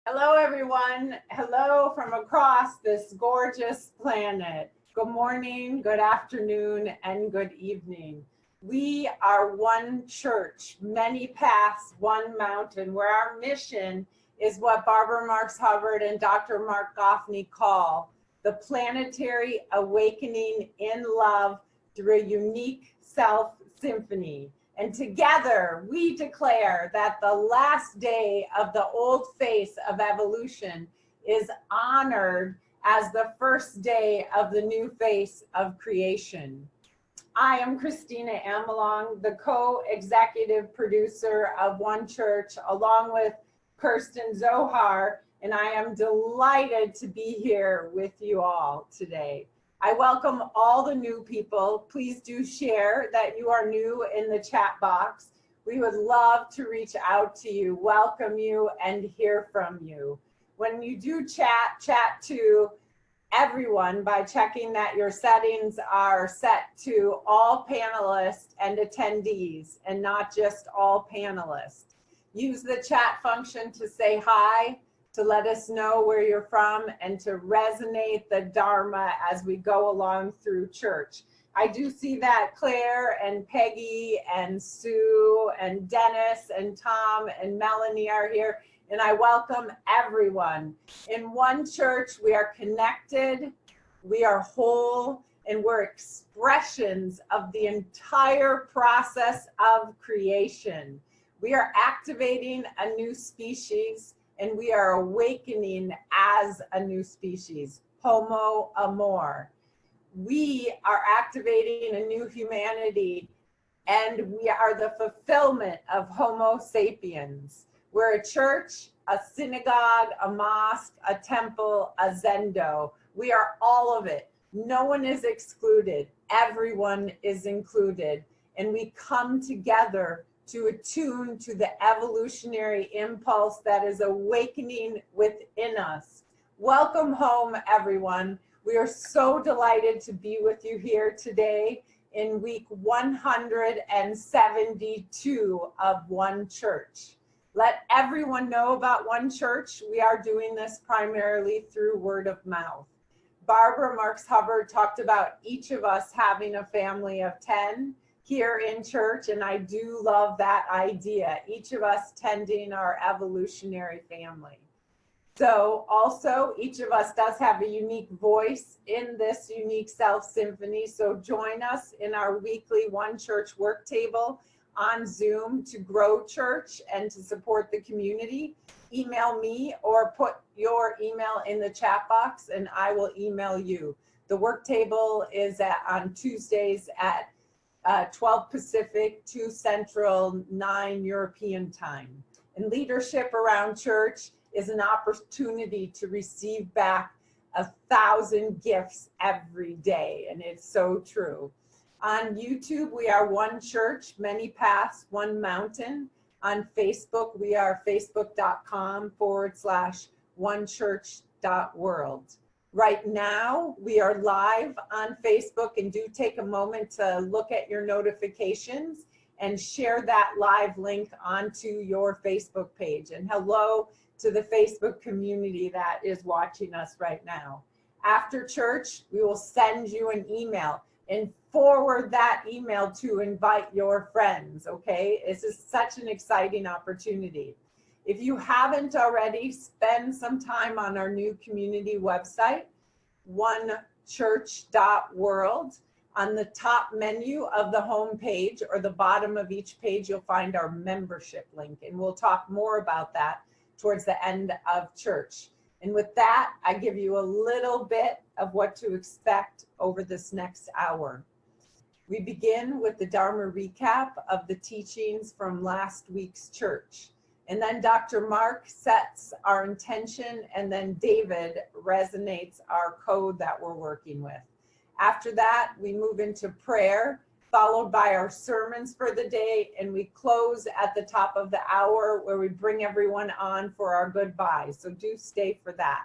Hello, everyone. Hello from across this gorgeous planet. Good morning, good afternoon, and good evening. We are one church, many paths, one mountain, where our mission is what Barbara Marx Hubbard and Dr. Mark Goffney call the planetary awakening in love through a unique self symphony. And together we declare that the last day of the old face of evolution is honored as the first day of the new face of creation. I am Christina Amelong, the co-executive producer of One Church, along with Kirsten Zohar, and I am delighted to be here with you all today. I welcome all the new people. Please do share that you are new in the chat box. We would love to reach out to you, welcome you, and hear from you. When you do chat to everyone by checking that your settings are set to all panelists and attendees and not just all panelists. Use the chat function to say hi, to let us know where you're from, and to resonate the Dharma as we go along through church. I do see that Claire and Peggy and Sue and Dennis and Tom and Melanie are here, and I welcome everyone. In One Church, we are connected, we are whole, and we're expressions of the entire process of creation. We are activating a new species, and we are awakening as a new species, Homo Amor. We are activating a new humanity, and we are the fulfillment of Homo sapiens. We're a church, a synagogue, a mosque, a temple, a zendo. We are all of it. No one is excluded. Everyone is included. And we come together to attune to the evolutionary impulse that is awakening within us. Welcome home, everyone. We are so delighted to be with you here today in week 172 of One Church. Let everyone know about One Church. We are doing this primarily through word of mouth. Barbara Marx Hubbard talked about each of us having a family of 10 here in church, and I do love that idea, each of us tending our evolutionary family. So also, each of us does have a unique voice in this unique self symphony, so join us in our weekly One Church work table on Zoom to grow church and to support the community. Email me or put your email in the chat box and I will email you. The work table is on Tuesdays at 12 Pacific, 2 Central, 9 European time. And leadership around church is an opportunity to receive back 1,000 gifts every day. And it's so true. On YouTube, we are One Church, Many Paths, One Mountain. On Facebook, we are facebook.com/onechurch.world. Right now, we are live on Facebook, and do take a moment to look at your notifications and share that live link onto your Facebook page. And hello to the Facebook community that is watching us right now. After church, we will send you an email and forward that email to invite your friends, okay? This is such an exciting opportunity. If you haven't already, spend some time on our new community website, church.world. On the top menu of the home page or the bottom of each page, you'll find our membership link. And we'll talk more about that towards the end of church. And with that, I give you a little bit of what to expect over this next hour. We begin with the Dharma recap of the teachings from last week's church. And then Dr. Mark sets our intention, and then David resonates our code that we're working with. After that, we move into prayer, followed by our sermons for the day, and we close at the top of the hour where we bring everyone on for our goodbye. So do stay for that.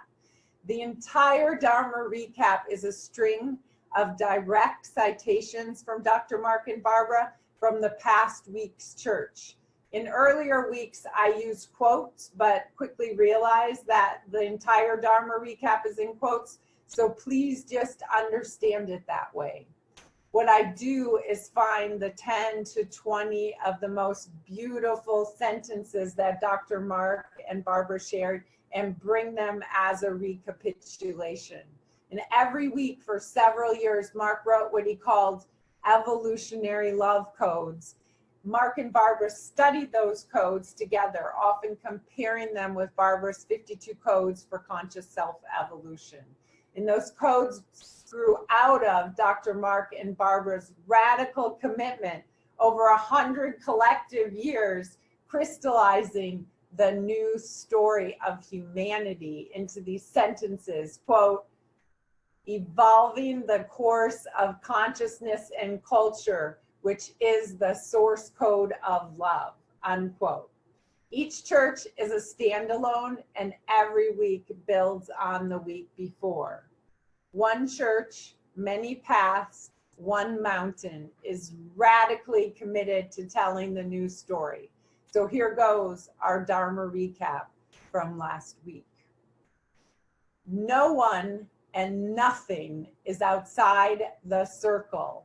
The entire Dharma recap is a string of direct citations from Dr. Mark and Barbara from the past week's church. In earlier weeks, I used quotes, but quickly realized that the entire Dharma recap is in quotes. So please just understand it that way. What I do is find the 10 to 20 of the most beautiful sentences that Dr. Mark and Barbara shared and bring them as a recapitulation. And every week for several years, Mark wrote what he called evolutionary love codes. Mark and Barbara studied those codes together, often comparing them with Barbara's 52 codes for conscious self-evolution. And those codes grew out of Dr. Mark and Barbara's radical commitment over 100 collective years, crystallizing the new story of humanity into these sentences, quote, evolving the course of consciousness and culture, which is the source code of love, unquote. Each church is a standalone, and every week builds on the week before. One church, many paths, one mountain is radically committed to telling the new story. So here goes our Dharma recap from last week. No one and nothing is outside the circle.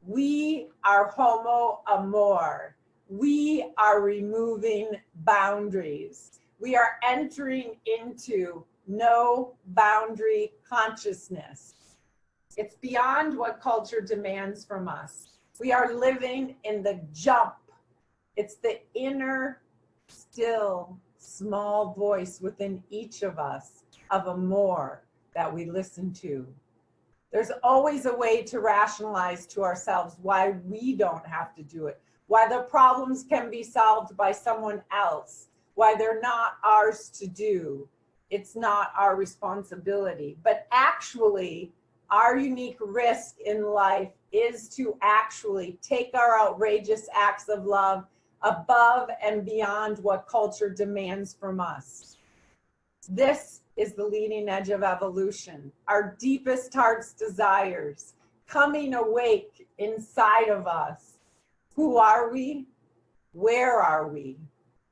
We are homo amor. We are removing boundaries. We are entering into no boundary consciousness. It's beyond what culture demands from us. We are living in the jump. It's the inner, still, small voice within each of us of amor that we listen to. There's always a way to rationalize to ourselves why we don't have to do it, why the problems can be solved by someone else, why they're not ours to do. It's not our responsibility. But actually, our unique risk in life is to actually take our outrageous acts of love above and beyond what culture demands from us. This is the leading edge of evolution, our deepest heart's desires, coming awake inside of us. Who are we? Where are we?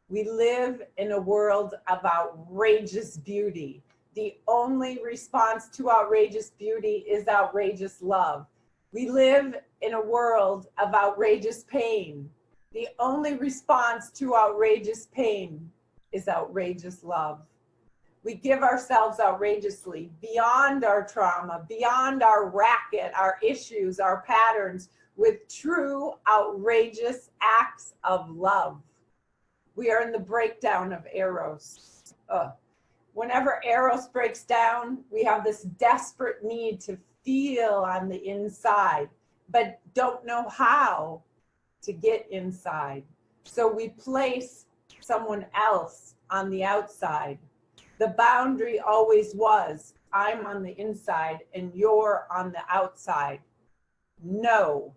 We live in a world of outrageous beauty. The only response to outrageous beauty is outrageous love. We live in a world of outrageous pain. The only response to outrageous pain is outrageous love. We give ourselves outrageously beyond our trauma, beyond our racket, our issues, our patterns, with true outrageous acts of love. We are in the breakdown of Eros. Whenever Eros breaks down, we have this desperate need to feel on the inside, but don't know how to get inside. So we place someone else on the outside. The boundary always was, I'm on the inside and you're on the outside. No,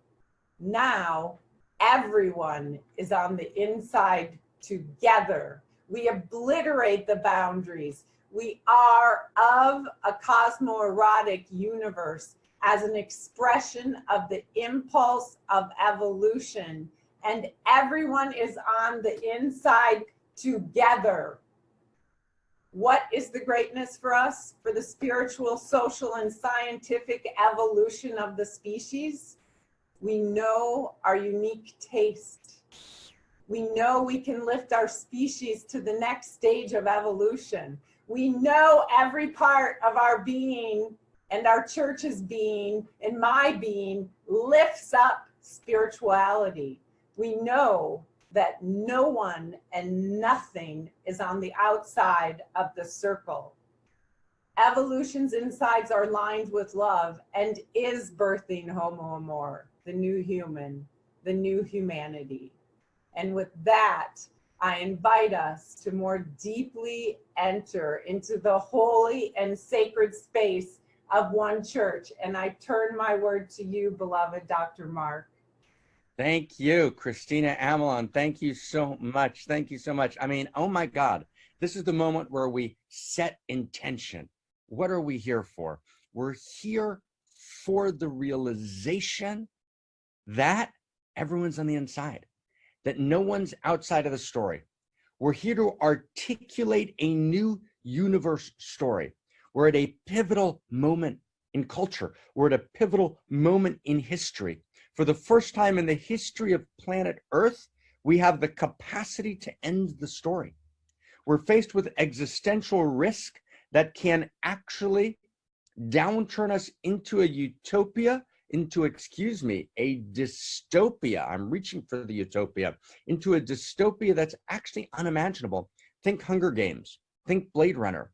now everyone is on the inside together. We obliterate the boundaries. We are of a cosmoerotic universe as an expression of the impulse of evolution, and everyone is on the inside together. What is the greatness for us, for the spiritual, social, and scientific evolution of the species? We know our unique taste. We know we can lift our species to the next stage of evolution. We know every part of our being And our church's being, and my being, lifts up spirituality. We know that no one and nothing is on the outside of the circle. Evolution's insides are lined with love and is birthing Homo Amor, the new human, the new humanity. And with that, I invite us to more deeply enter into the holy and sacred space of one church. And I turn my word to you, beloved Dr. Mark. Thank you, Christina Amelon. Thank you so much. Thank you so much. I mean, oh my God, this is the moment where we set intention. What are we here for? We're here for the realization that everyone's on the inside, that no one's outside of the story. We're here to articulate a new universe story. We're at a pivotal moment in culture. We're at a pivotal moment in history. For the first time in the history of planet Earth, we have the capacity to end the story. We're faced with existential risk that can actually downturn us into a utopia, into, excuse me, a dystopia. I'm reaching for the utopia, into a dystopia that's actually unimaginable. Think Hunger Games, think Blade Runner,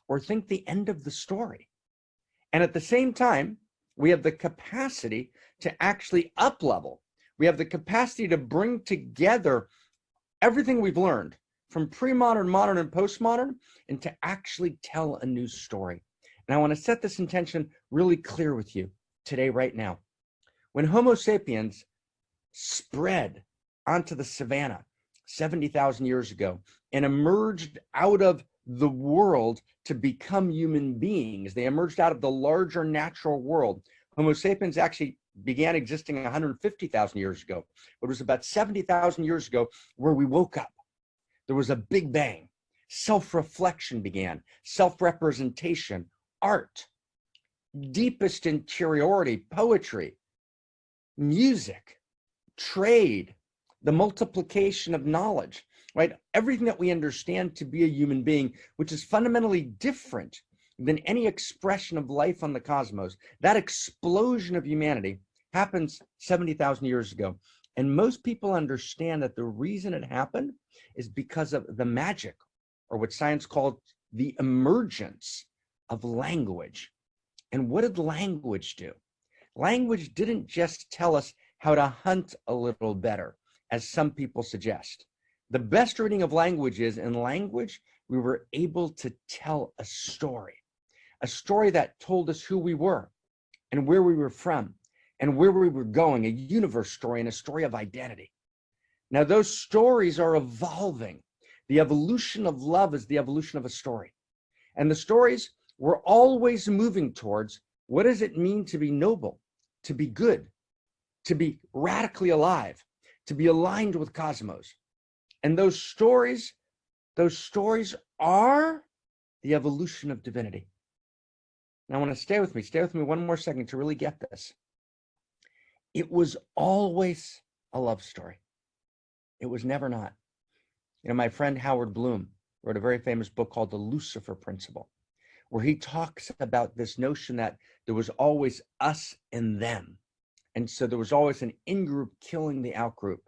or think the end of the story. And at the same time, we have the capacity to actually up-level. We have the capacity to bring together everything we've learned from pre-modern, modern, and postmodern, and to actually tell a new story. And I want to set this intention really clear with you today, right now. When Homo sapiens spread onto the savannah 70,000 years ago and emerged out of the world to become human beings, they emerged out of the larger natural world. Homo sapiens actually began existing 150,000 years ago. It was about 70,000 years ago where we woke up. There was a big bang. Self-reflection began, self-representation, art, deepest interiority, poetry, music, trade, the multiplication of knowledge, right? Everything that we understand to be a human being, which is fundamentally different than any expression of life on the cosmos. That explosion of humanity happens 70,000 years ago. And most people understand that the reason it happened is because of the magic, or what science called the emergence of language. And what did language do? Language didn't just tell us how to hunt a little better, as some people suggest. The best reading of language is, in language, we were able to tell a story that told us who we were and where we were from and where we were going, a universe story and a story of identity. Now, those stories are evolving. The evolution of love is the evolution of a story. And the stories we're always moving towards, what does it mean to be noble, to be good, to be radically alive, to be aligned with cosmos? And those stories are the evolution of divinity. Now, I want to stay with me one more second to really get this. It was always a love story. It was never not. You know, my friend Howard Bloom wrote a very famous book called The Lucifer Principle, where he talks about this notion that there was always us and them. And so there was always an in-group killing the out-group.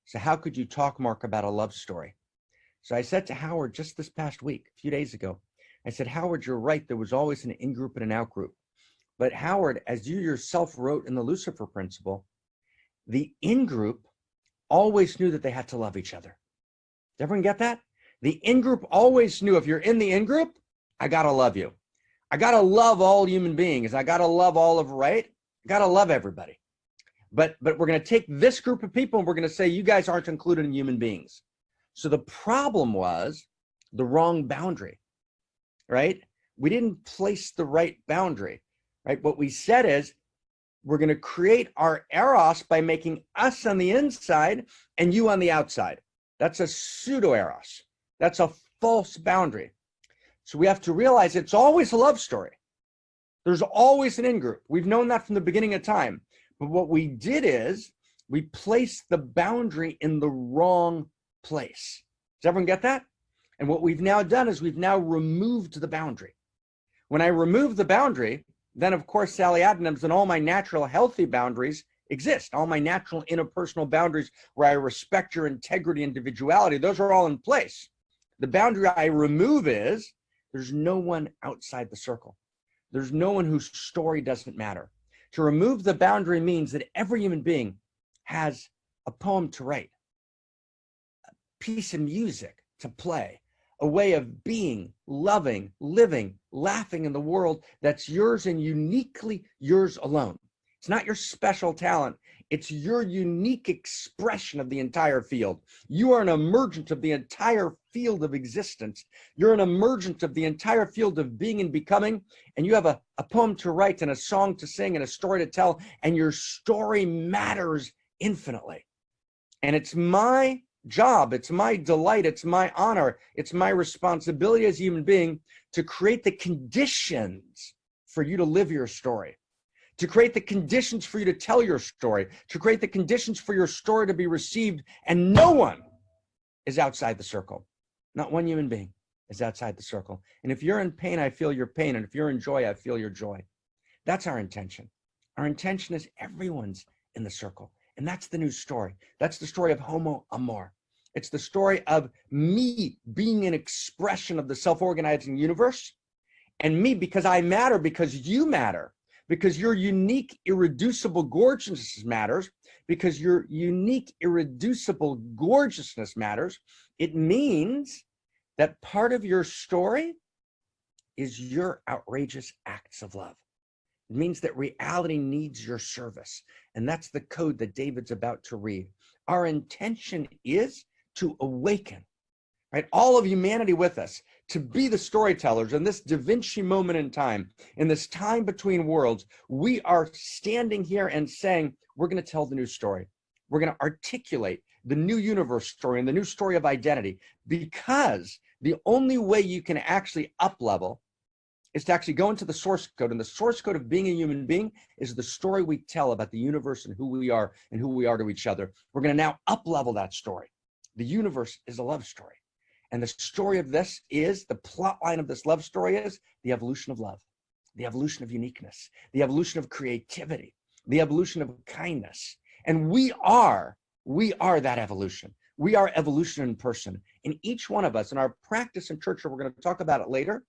So how could you talk, Mark, about a love story? So I said to Howard just this past week, a few days ago, I said, Howard, you're right. There was always an in-group and an out-group. But Howard, as you yourself wrote in the Lucifer Principle, the in-group always knew that they had to love each other. Did everyone get that? The in-group always knew, if you're in the in-group, I got to love you. I got to love all human beings. I got to love all of right. I got to love everybody. But we're going to take this group of people and we're going to say, you guys aren't included in human beings. So the problem was the wrong boundary, right? We didn't place the right boundary, right? What we said is, we're going to create our eros by making us on the inside and you on the outside. That's a pseudo eros. That's a false boundary. So we have to realize it's always a love story. There's always an in-group. We've known that from the beginning of time. But what we did is we placed the boundary in the wrong place. Does everyone get that? And what we've now done is we've now removed the boundary. When I remove the boundary, then of course, Sally Adams, and all my natural healthy boundaries exist. All my natural interpersonal boundaries where I respect your integrity, individuality, those are all in place. The boundary I remove is there's no one outside the circle. There's no one whose story doesn't matter. To remove the boundary means that every human being has a poem to write, a piece of music to play, a way of being, loving, living, laughing in the world that's yours and uniquely yours alone. It's not your special talent. It's your unique expression of the entire field. You are an emergent of the entire field of existence. You're an emergent of the entire field of being and becoming, and you have a poem to write and a song to sing and a story to tell, and your story matters infinitely. And it's my job, it's my delight, it's my honor, it's my responsibility as a human being to create the conditions for you to live your story, to create the conditions for you to tell your story, to create the conditions for your story to be received. And no one is outside the circle. Not one human being is outside the circle. And if you're in pain, I feel your pain. And if you're in joy, I feel your joy. That's our intention. Our intention is everyone's in the circle. And that's the new story. That's the story of Homo Amor. It's the story of me being an expression of the self-organizing universe, and me because I matter, because you matter, because your unique, irreducible gorgeousness matters, because your unique, irreducible gorgeousness matters. It means that part of your story is your outrageous acts of love. It means that reality needs your service. And that's the code that David's about to read. Our intention is to awaken, right? All of humanity with us, to be the storytellers in this Da Vinci moment in time, in this time between worlds. We are standing here and saying, we're going to tell the new story. We're going to articulate the new universe story and the new story of identity, because the only way you can actually up-level is to actually go into the source code. And the source code of being a human being is the story we tell about the universe and who we are to each other. We're going to now up-level that story. The universe is a love story. And the story of this is, the plot line of this love story is the evolution of love, the evolution of uniqueness, the evolution of creativity, the evolution of kindness. And we are that evolution. We are evolution in person. And each one of us in our practice in church, and we're going to talk about it later,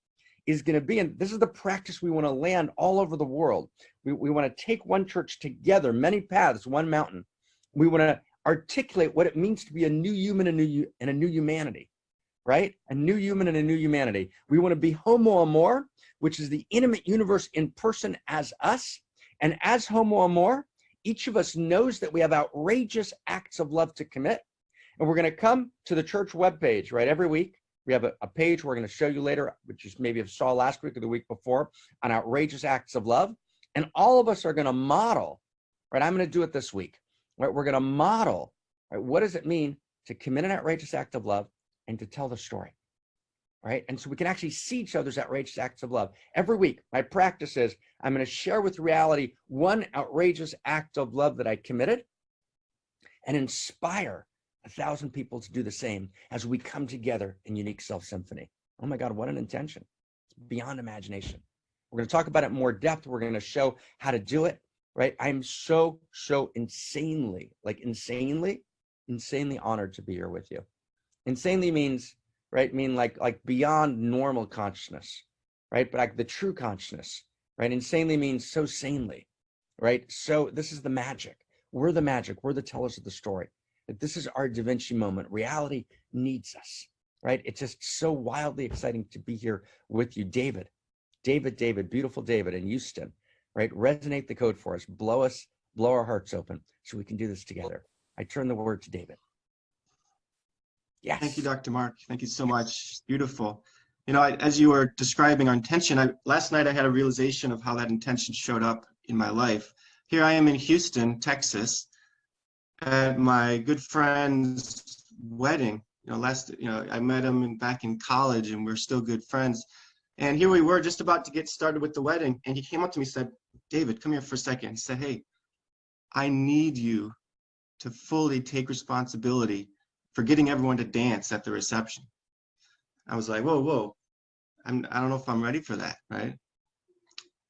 is going to be, and this is the practice we want to land all over the world. We want to take one church together, many paths, one mountain. We want to articulate what it means to be a new human and a new humanity, right? A new human and a new humanity. We want to be Homo Amor, which is the intimate universe in person as us. And as Homo Amor, each of us knows that we have outrageous acts of love to commit. And we're going to come to the church webpage, right? Every week, we have a page we're going to show you later, which you maybe have saw last week or the week before, on outrageous acts of love. And all of us are going to model, right? I'm going to do it this week. Right, we're going to model, right, what does it mean to commit an outrageous act of love and to tell the story, right? And so we can actually see each other's outrageous acts of love. Every week, my practice is I'm going to share with reality one outrageous act of love that I committed and inspire 1,000 people to do the same as we come together in unique self-symphony. Oh my God, what an intention. It's beyond imagination. We're going to talk about it in more depth. We're going to show how to do it. Right? I'm so insanely honored to be here with you. Insanely means, right? Like beyond normal consciousness, right? But like the true consciousness, right? Insanely means so sanely, right? So this is the magic. We're the magic. We're the tellers of the story. That this is our Da Vinci moment. Reality needs us, right? It's just so wildly exciting to be here with you, David, beautiful David in Houston. Right? Resonate the code for us. Blow our hearts open so we can do this together. I turn the word to David. Yes. Thank you, Dr. Mark. Thank you so much. Beautiful. You know, as you were describing our intention, last night I had a realization of how that intention showed up in my life. Here I am in Houston, Texas, at my good friend's wedding. I met him back in college, and we're still good friends. And here we were just about to get started with the wedding, and he came up to me and said, David, come here for a second. He said, hey, I need you to fully take responsibility for getting everyone to dance at the reception. I was like, whoa. I don't know if I'm ready for that, right?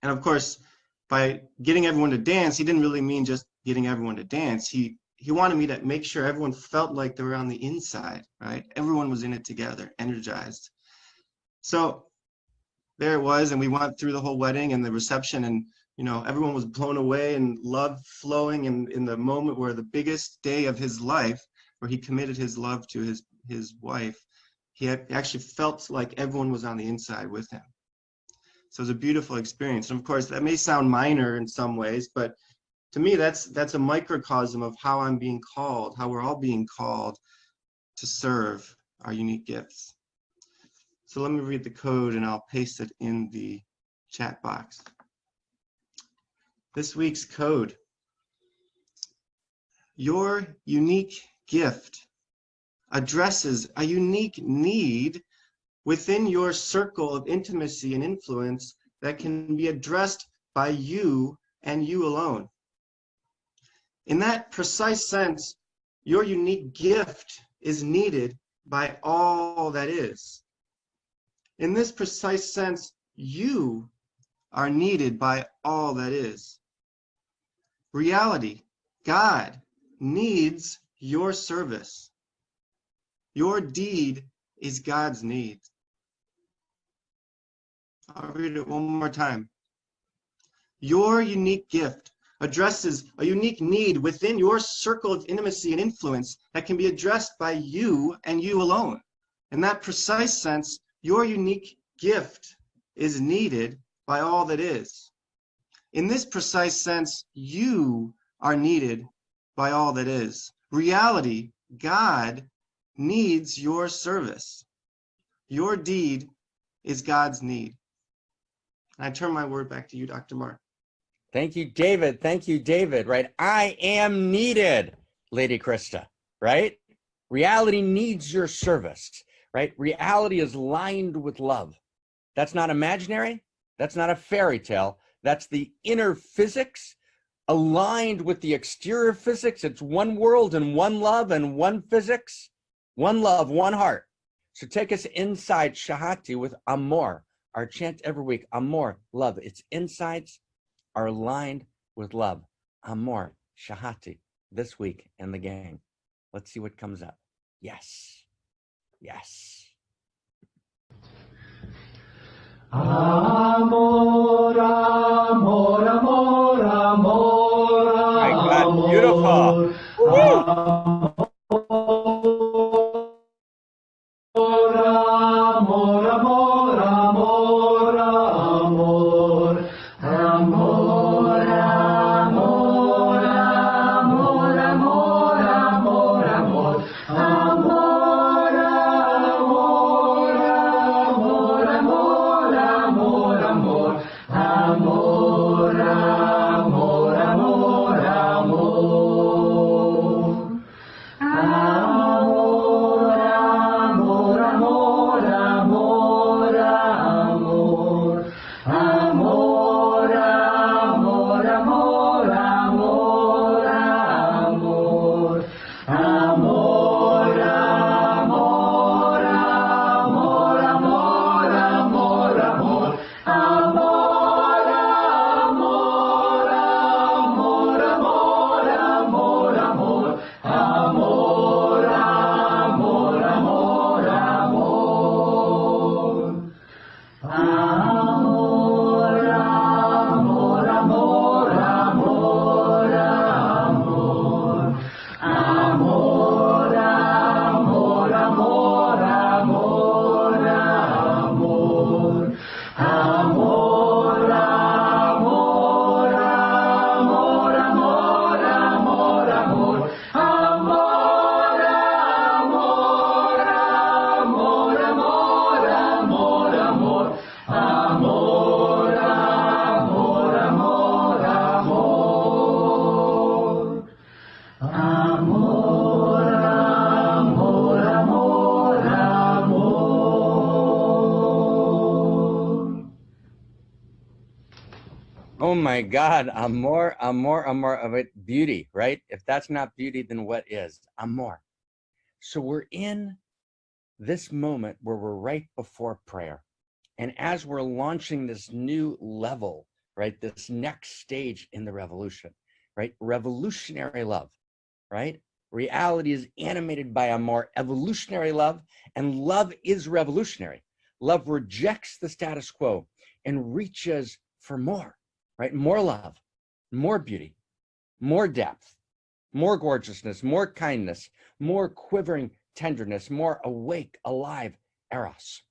And of course, by getting everyone to dance, he didn't really mean just getting everyone to dance. He wanted me to make sure everyone felt like they were on the inside, right? Everyone was in it together, energized. So there it was, and we went through the whole wedding and the reception, and everyone was blown away and love flowing in the moment where the biggest day of his life, where he committed his love to his wife, he had actually felt like everyone was on the inside with him. So it was a beautiful experience. And of course, that may sound minor in some ways, but to me, that's a microcosm of how I'm being called, how we're all being called to serve our unique gifts. So let me read the code and I'll paste it in the chat box. This week's code: your unique gift addresses a unique need within your circle of intimacy and influence that can be addressed by you and you alone. In that precise sense, your unique gift is needed by all that is. In this precise sense, you are needed by all that is. Reality, God, needs your service. Your deed is God's need. I'll read it one more time. Your unique gift addresses a unique need within your circle of intimacy and influence that can be addressed by you and you alone. In that precise sense, your unique gift is needed by all that is. In this precise sense, you are needed by all that is. Reality, God, needs your service. Your deed is God's need. I turn my word back to you, Dr. Mark. Thank you, David. Thank you, David, right? I am needed, Lady Krista, right? Reality needs your service, right? Reality is lined with love. That's not imaginary. That's not a fairy tale. That's the inner physics aligned with the exterior physics. It's one world and one love and one physics, one love, one heart. So take us inside Shahati with Amor, our chant every week. Amor, love. Its insides are aligned with love. Amor, Shahati, this week in the gang. Let's see what comes up. Yes. Yes. Amor, amor, amor, amor, My God, beautiful. amor, amor, amor, amor, amor, amor, amor, amor, amor, amor, amor, Oh my God, amor, amor, amor of it, beauty, right? If that's not beauty, then what is? Amor. So we're in this moment where we're right before prayer. And as we're launching this new level right? This next stage in the revolution, right? Revolutionary love, right? Reality is animated by a more evolutionary love, and love is revolutionary. Love rejects the status quo and reaches for more, right? More love, more beauty, more depth, more gorgeousness, more kindness, more quivering tenderness, more awake, alive eros.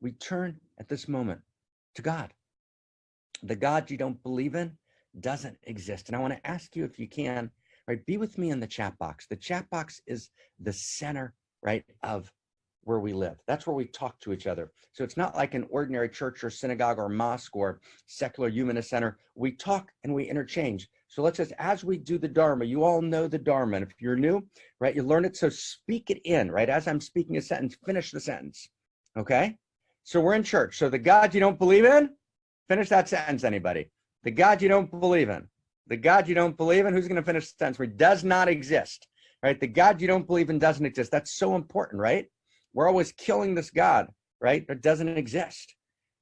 We turn at this moment to God. The God you don't believe in doesn't exist. And I want to ask you, if you can, right, be with me in the chat box. The chat box is the center, right, of where we live. That's where we talk to each other. So it's not like an ordinary church or synagogue or mosque or secular humanist center. We talk and we interchange. So let's just, as we do the Dharma, you all know the Dharma. And if you're new, right, you learn it. So speak it in, right? As I'm speaking a sentence, finish the sentence. Okay? So we're in church. So the God you don't believe in, finish that sentence, anybody. The God you don't believe in. The God you don't believe in, who's going to finish the sentence? Where he does not exist, right? The God you don't believe in doesn't exist. That's so important, right? We're always killing this God, right? That doesn't exist,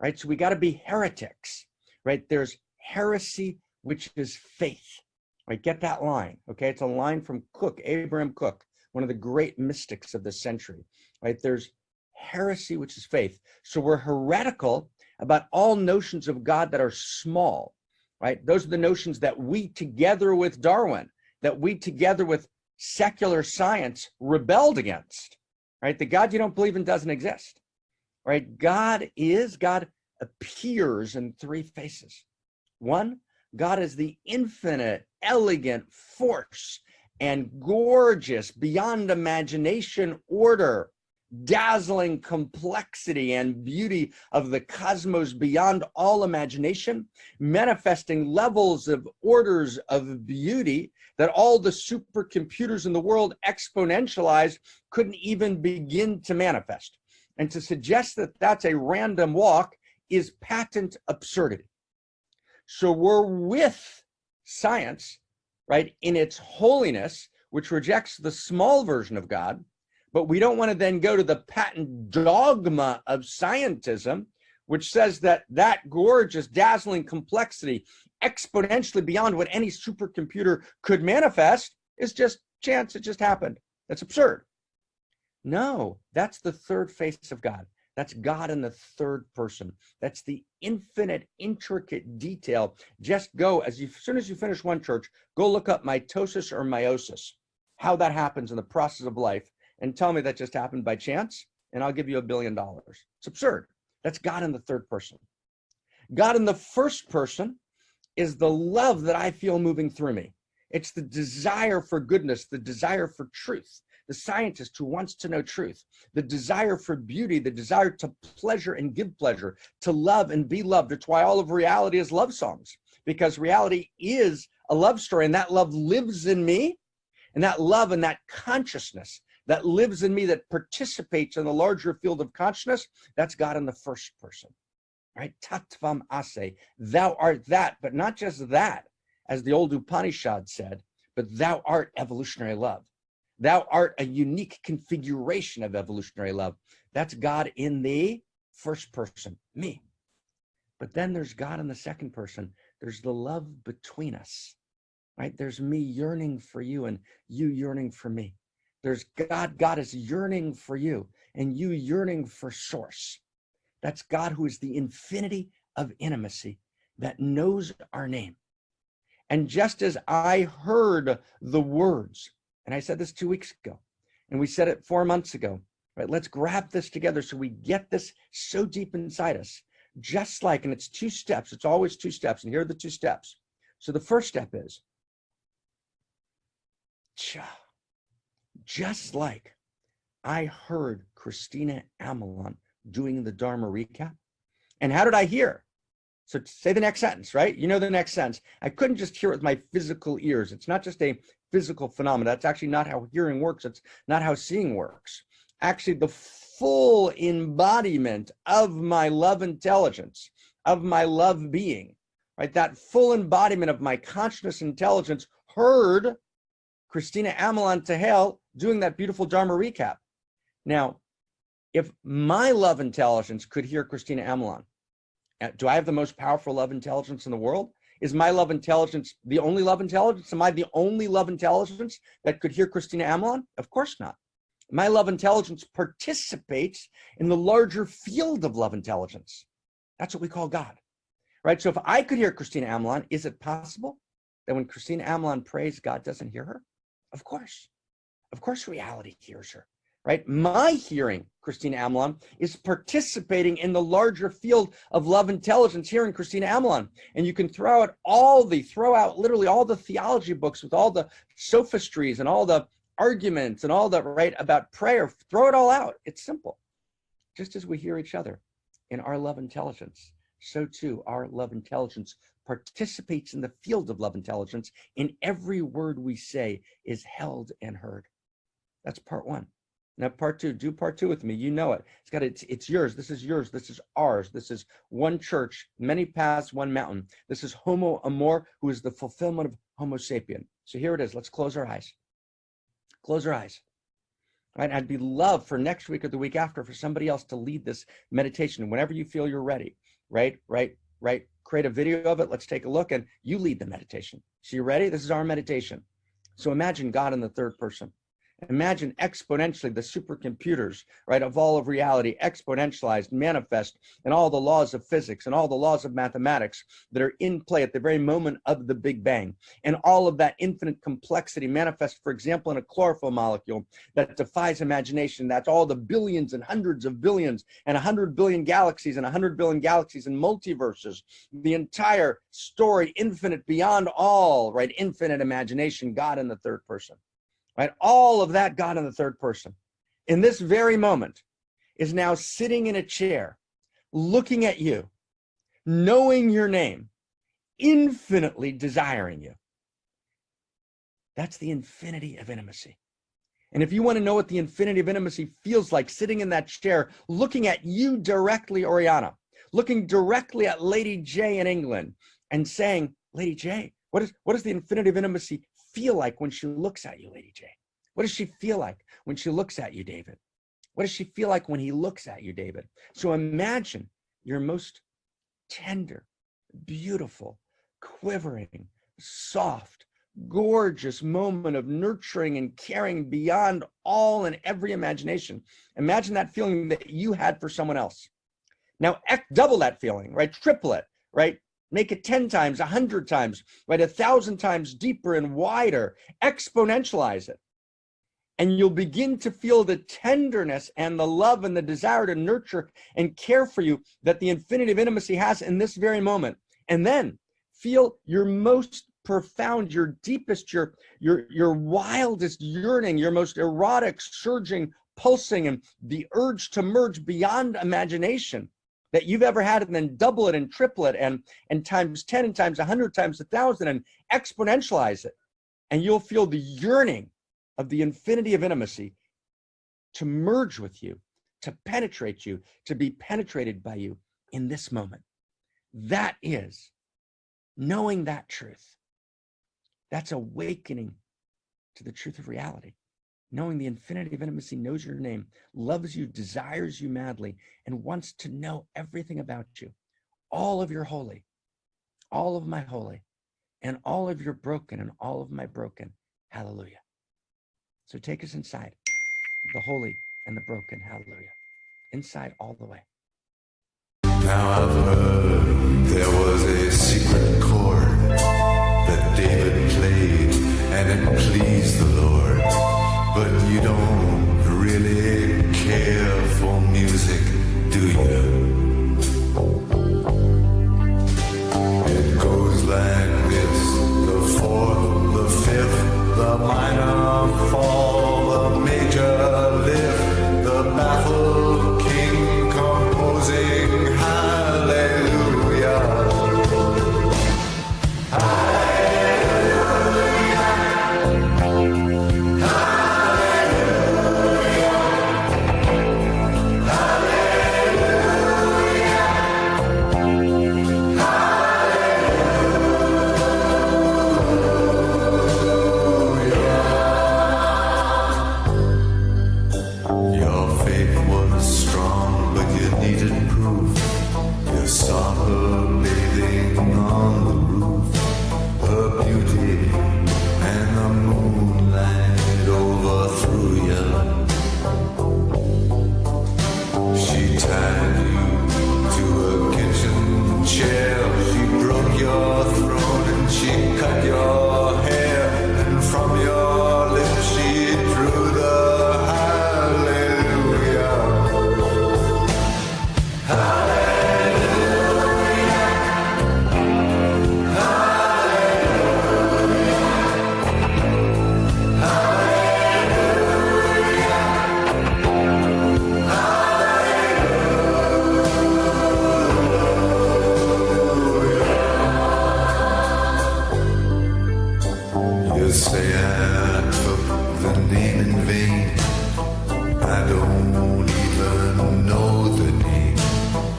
right? So we got to be heretics, right? There's heresy, which is faith, right? Get that line, okay? It's a line from Cook, Abraham Cook, one of the great mystics of the century, right? There's heresy, which is faith. So we're heretical about all notions of God that are small, right? Those are the notions that we, together with Darwin, that we, together with secular science, rebelled against, right? The God you don't believe in doesn't exist, right? God appears in three faces. One, God is the infinite, elegant force and gorgeous, beyond imagination order, dazzling complexity and beauty of the cosmos beyond all imagination, manifesting levels of orders of beauty that all the supercomputers in the world exponentialized couldn't even begin to manifest. And to suggest that that's a random walk is patent absurdity. So we're with science, right, in its holiness, which rejects the small version of God. But we don't want to then go to the patent dogma of scientism, which says that that gorgeous, dazzling complexity, exponentially beyond what any supercomputer could manifest, is just chance. It just happened. That's absurd. No, that's the third face of God. That's God in the third person. That's the infinite, intricate detail. Just go, as soon as you finish one church, go look up mitosis or meiosis, how that happens in the process of life, and tell me that just happened by chance, and I'll give you $1 billion. It's absurd. That's God in the third person. God in the first person is the love that I feel moving through me. It's the desire for goodness, the desire for truth, the scientist who wants to know truth, the desire for beauty, the desire to pleasure and give pleasure, to love and be loved. It's why all of reality is love songs, because reality is a love story, and that love lives in me, and that love and that consciousness that lives in me, that participates in the larger field of consciousness, that's God in the first person, right? Tattvam ase, thou art that, but not just that, as the old Upanishad said, but thou art evolutionary love. Thou art a unique configuration of evolutionary love. That's God in the first person, me. But then there's God in the second person. There's the love between us, right? There's me yearning for you and you yearning for me. There's God. God is yearning for you and you yearning for source. That's God who is the infinity of intimacy that knows our name. And just as I heard the words, and I said this 2 weeks ago, and we said it 4 months ago, right? Let's grab this together so we get this so deep inside us. Just like, and it's 2 steps, it's always 2 steps, and here are the 2 steps. So the first step is, just like I heard Christina Amelon doing the Dharma recap. And how did I hear? So say the next sentence, right? You know the next sentence. I couldn't just hear it with my physical ears. It's not just a physical phenomenon. That's actually not how hearing works. It's not how seeing works. Actually, the full embodiment of my love intelligence, of my love being, right? That full embodiment of my consciousness intelligence heard Christina Amelon Tehel doing that beautiful Dharma recap. Now, if my love intelligence could hear Christina Amelon, Do I have the most powerful love intelligence in the world? Is my love intelligence the only love intelligence? Am I the only love intelligence that could hear Christina Amelon? Of course not. My love intelligence participates in the larger field of love intelligence. That's what we call God, right? So if I could hear Christina Amelon, is it possible that when Christina Amelon prays, God doesn't hear her? Of course. Of course reality hears her, right? My hearing Christina Amelon is participating in the larger field of love intelligence hearing Christina Amelon. And you can throw out literally all the theology books with all the sophistries and all the arguments and all the, right, about prayer. Throw it all out. It's simple. Just as we hear each other in our love intelligence, so too our love intelligence participates in the field of love intelligence. In every word we say is held and heard. That's part one. Now part two, do part two with me. You know it. It's yours. This is yours. This is ours. This is one church, many paths, one mountain. This is Homo Amor, who is the fulfillment of Homo sapien. So here it is. Let's close our eyes. Close our eyes. Right? I'd be love for next week or the week after for somebody else to lead this meditation whenever you feel you're ready. Right? Create a video of it. Let's take a look and you lead the meditation. So you ready? This is our meditation. So imagine God in the third person. Imagine exponentially the supercomputers, right, of all of reality, exponentialized, manifest, and all the laws of physics and all the laws of mathematics that are in play at the very moment of the Big Bang. And all of that infinite complexity manifest, for example, in a chlorophyll molecule that defies imagination. That's all the billions and hundreds of billions and 100 billion galaxies and 100 billion galaxies and multiverses. The entire story, infinite beyond all, right, infinite imagination, God in the third person. Right? All of that God in the third person in this very moment is now sitting in a chair, looking at you, knowing your name, infinitely desiring you. That's the infinity of intimacy. And if you want to know what the infinity of intimacy feels like, sitting in that chair, looking at you directly, Oriana, looking directly at Lady J in England and saying, Lady J, what does the infinity of intimacy feel like when she looks at you, Lady J? What does she feel like when she looks at you, David? What does she feel like when he looks at you, David? So imagine your most tender, beautiful, quivering, soft, gorgeous moment of nurturing and caring beyond all and every imagination. Imagine that feeling that you had for someone else. Now, double that feeling, right? Triple it, right? Make it 10 times, 100 times, right? 1,000 times deeper and wider. Exponentialize it. And you'll begin to feel the tenderness and the love and the desire to nurture and care for you that the infinity of intimacy has in this very moment. And then feel your most profound, your deepest, your wildest yearning, your most erotic, surging, pulsing, and the urge to merge beyond imagination that you've ever had, and then double it and triple it and times 10 and times 100 times 1,000 and exponentialize it. And you'll feel the yearning of the infinity of intimacy to merge with you, to penetrate you, to be penetrated by you in this moment. That is knowing that truth. That's awakening to the truth of reality. Knowing the infinity of intimacy, knows your name, loves you, desires you madly, and wants to know everything about you. All of your holy, all of my holy, and all of your broken, and all of my broken. Hallelujah. So take us inside the holy and the broken. Hallelujah. Inside all the way. Now I've heard there was a secret chord that David played, and it pleased the Lord. But you don't really care for music, do you? It goes like this: the fourth, the fifth, the minor fall, the major lift, the baffled king composing hallelujah. Hallelujah. Hallelujah. Others say I took the name in vain. I don't even know the name.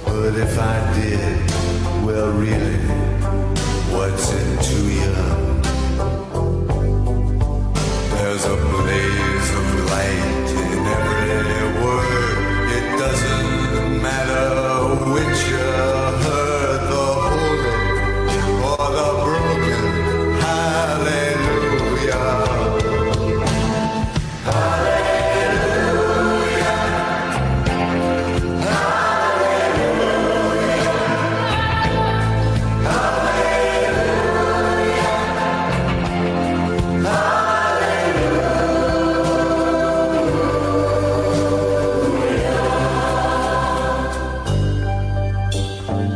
But if I did, well really, what's it to you? There's a blaze of light in every word. It doesn't matter which you heard, the holy or the broken. Hallelujah.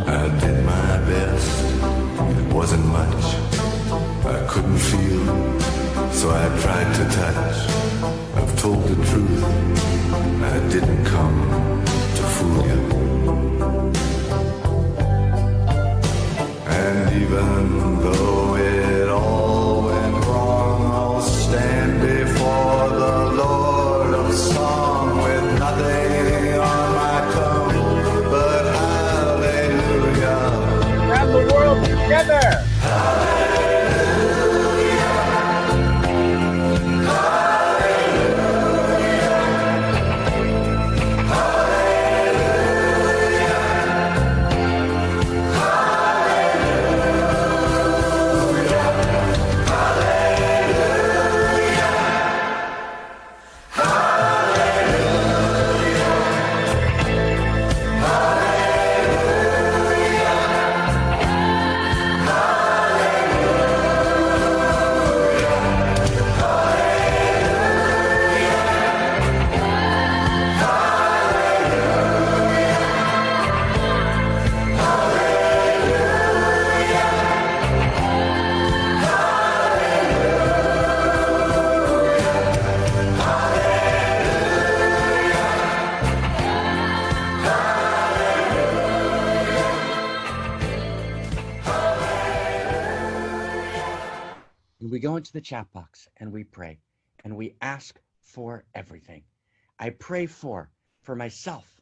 I did my best. It wasn't much. I couldn't feel, so I tried to touch. I've told the truth. I didn't come to fool you. And even though it all went wrong, I'll stand before the Lord of song with nothing on my tongue but hallelujah. Grab the world together. We go into the chat box and we pray and we ask for everything. I pray for myself.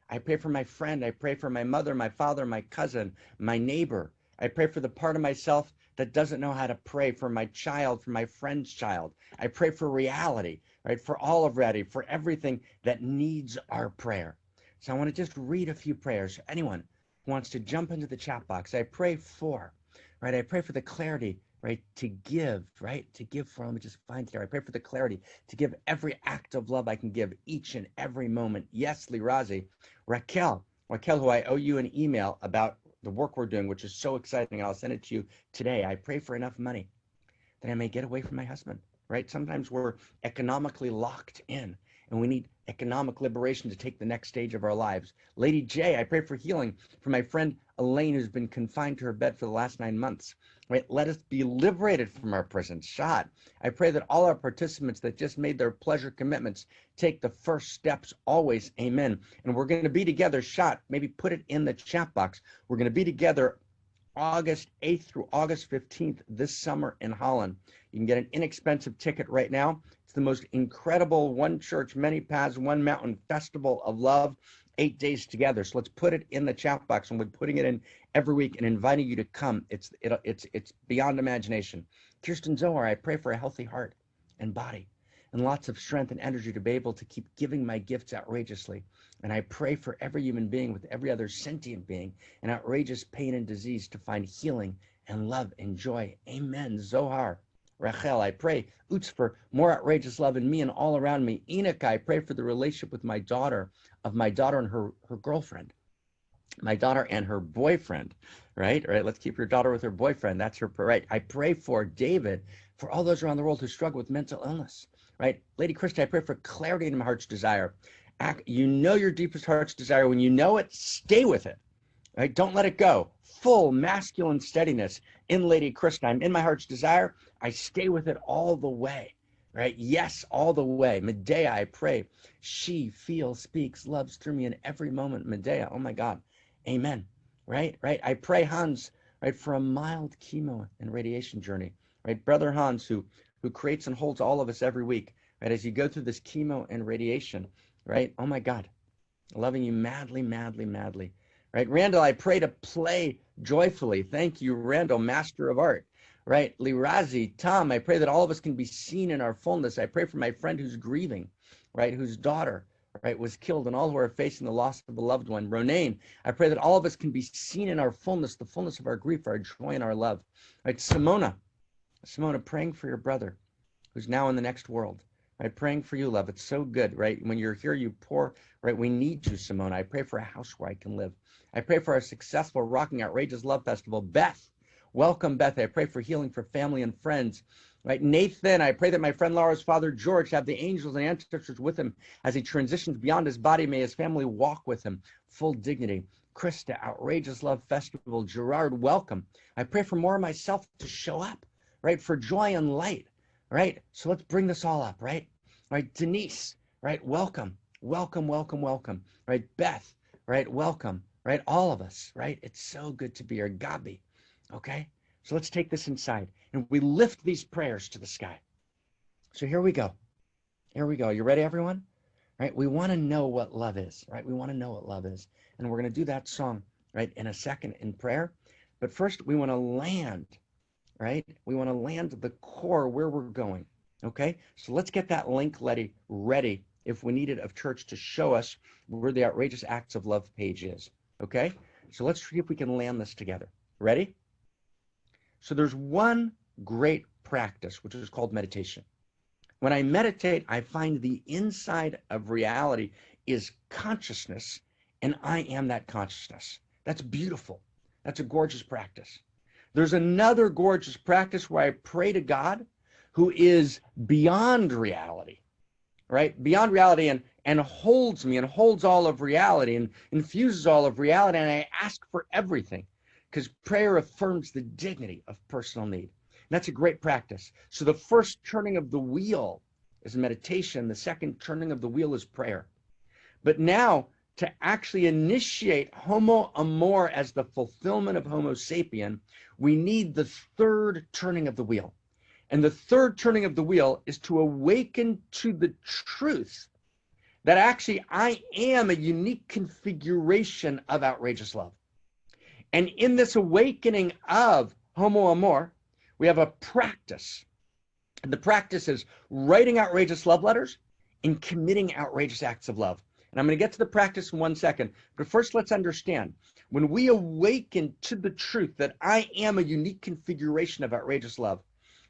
I pray for my friend. I pray for my mother, my father, my cousin, my neighbor. I pray for the part of myself that doesn't know how to pray, for my child, for my friend's child. I pray for reality, right? For all of reality, for everything that needs our prayer. So I want to just read a few prayers. Anyone who wants to jump into the chat box, I pray for, right? I pray for the clarity, right? To give, right? To give for, let me just find here. I pray for the clarity to give every act of love I can give each and every moment. Yes, Lirazi. Raquel, who I owe you an email about the work we're doing, which is so exciting. I'll send it to you today. I pray for enough money that I may get away from my husband, right? Sometimes we're economically locked in and we need economic liberation to take the next stage of our lives. Lady J, I pray for healing for my friend Elaine, who's been confined to her bed for the last 9 months. Right? Let us be liberated from our prison. Shad, I pray that all our participants that just made their pleasure commitments take the first steps always. Amen. And we're going to be together. Shad, maybe put it in the chat box. We're going to be together August 8th through August 15th this summer in Holland. You can get an inexpensive ticket right now. It's the most incredible one church, many paths, one mountain festival of love, 8 days together. So let's put it in the chat box, and we're putting it in every week and inviting you to come. It's beyond imagination. Kirsten Zohar, I pray for a healthy heart and body and lots of strength and energy to be able to keep giving my gifts outrageously. And I pray for every human being with every other sentient being in outrageous pain and disease to find healing and love and joy. Amen. Zohar. Rachel, I pray, Utz, for more outrageous love in me and all around me. Enoch, I pray for the relationship with my daughter and her girlfriend, my daughter and her boyfriend, right? Let's keep your daughter with her boyfriend. That's her, right? I pray for David, for all those around the world who struggle with mental illness, right? Lady Christy, I pray for clarity in my heart's desire. You know your deepest heart's desire. When you know it, stay with it, right? Don't let it go. Full masculine steadiness in Lady Krishna. I'm in my heart's desire. I stay with it all the way, right? Yes, all the way. Medea, I pray. She feels, speaks, loves through me in every moment. Medea, oh my God. Amen. Right? I pray, Hans, right, for a mild chemo and radiation journey, right? Brother Hans, who who creates and holds all of us every week, right? As you go through this chemo and radiation, right? Oh my God, loving you madly, madly, madly, right? Randall, I pray to play joyfully. Thank you, Randall, master of art, right? Lirazi, Tom, I pray that all of us can be seen in our fullness. I pray for my friend who's grieving, right? Whose daughter, right, was killed, and all who are facing the loss of a loved one. Ronaine, I pray that all of us can be seen in our fullness, the fullness of our grief, our joy, and our love. Right, Simona, praying for your brother who's now in the next world. Right, praying for you, love. It's so good, right? When you're here, you pour, right? We need you, Simona. I pray for a house where I can live. I pray for our successful, rocking, outrageous love festival. Beth, welcome, Beth. I pray for healing for family and friends. Right, Nathan, I pray that my friend Laura's father, George, have the angels and ancestors with him as he transitions beyond his body. May his family walk with him, full dignity. Krista, Outrageous Love Festival. Gerard, welcome. I pray for more of myself to show up, right, for joy and light, right? So let's bring this all up, right? Right, Denise, right, welcome, welcome, welcome, welcome. Right, Beth, right, welcome, right, all of us, right? It's so good to be here. Gabi, okay? So let's take this inside and we lift these prayers to the sky. So here we go. Here we go. You ready, everyone? Right? We want to know what love is, right? We want to know what love is. And we're going to do that song, right, in a second in prayer. But first, we want to land, right? We want to land the core where we're going, okay? So let's get that link ready if we need it of church to show us where the Outrageous Acts of Love page is, okay? So let's see if we can land this together. Ready? So there's one great practice, which is called meditation. When I meditate, I find the inside of reality is consciousness, and I am that consciousness. That's beautiful. That's a gorgeous practice. There's another gorgeous practice where I pray to God who is beyond reality, right? Beyond reality and holds me and holds all of reality and infuses all of reality, and I ask for everything. Because prayer affirms the dignity of personal need. And that's a great practice. So the first turning of the wheel is meditation. The second turning of the wheel is prayer. But now, to actually initiate homo amor as the fulfillment of homo sapien, we need the third turning of the wheel. And the third turning of the wheel is to awaken to the truth that actually I am a unique configuration of outrageous love. And in this awakening of homo amor, we have a practice. And the practice is writing outrageous love letters and committing outrageous acts of love. And I'm going to get to the practice in 1 second. But first, let's understand. When we awaken to the truth that I am a unique configuration of outrageous love,